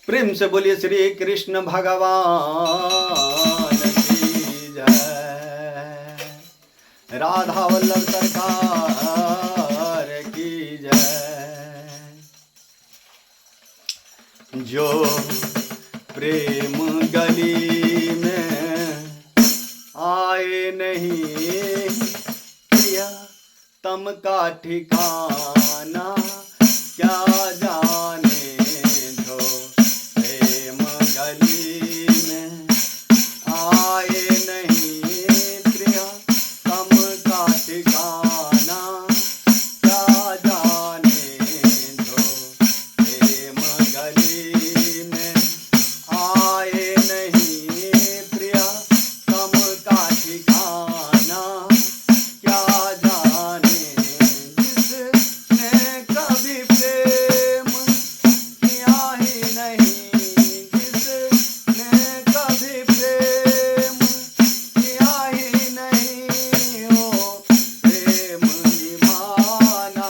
प्रेम से बोलिए श्री कृष्ण भगवान की जय। राधा वल्लभ सरकार की जय। जो प्रेम गली में आए नहीं प्रिया तम का ठिकाना क्या जाने। जो प्रेम गली में आए नहीं प्रिया तम का ठिकाना क्या जाने। जो प्रेम गली में आए नहीं प्रिया तम का ठिकाना क्या जाने। जिसने कभी प्रेम किया ही नहीं, जिसने कभी प्रेम किया ही नहीं, ओ प्रेम निभाना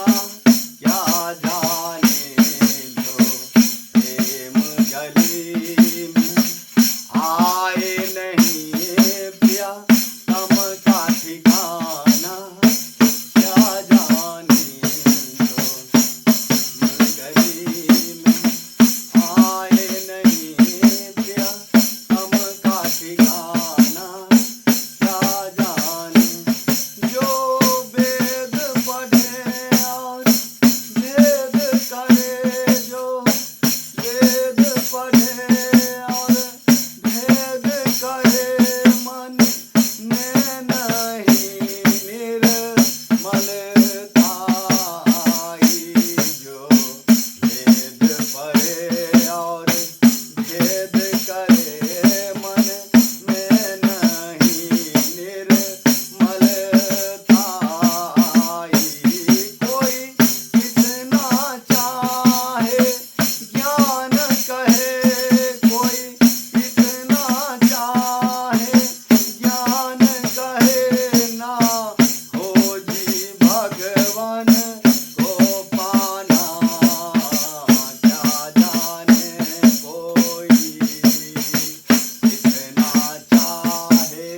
क्या जाने। जो प्रेम गली में आए नहीं प्रिया तम का ठिकाना क्या जाने। जो गली में आए नहीं प्रिया तम का ठिकाना क्या जाने। जो वेद पढ़े और भेद करे, जो वेद पढ़े और भेद करे मन में नहीं निर्मलता आई। जो वेद पढ़े और भेद करे मन में नहीं निर्मलता आई। कोई कितना चाहे ज्ञान कहे, कोई कितना चाहे ज्ञान कहे, ना हो जी भगवान को पाना क्या जाने। कोई कितना चाहे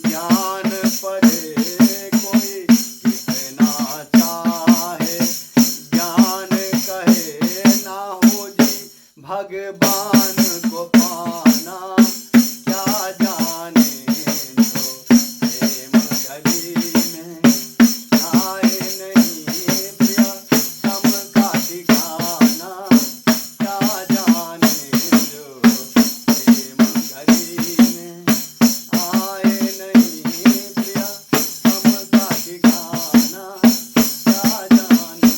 ज्ञान पढ़े, कोई कितना चाहे ज्ञान कहे, ना हो जी भगवान को पाना क्या जाने। जो प्रेम गली में आए नहीं प्रिया तम का ठिकाना क्या जाने। जो प्रेम गली में आए नहीं प्रिया तम का ठिकाना क्या जाने।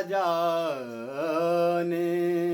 जाने।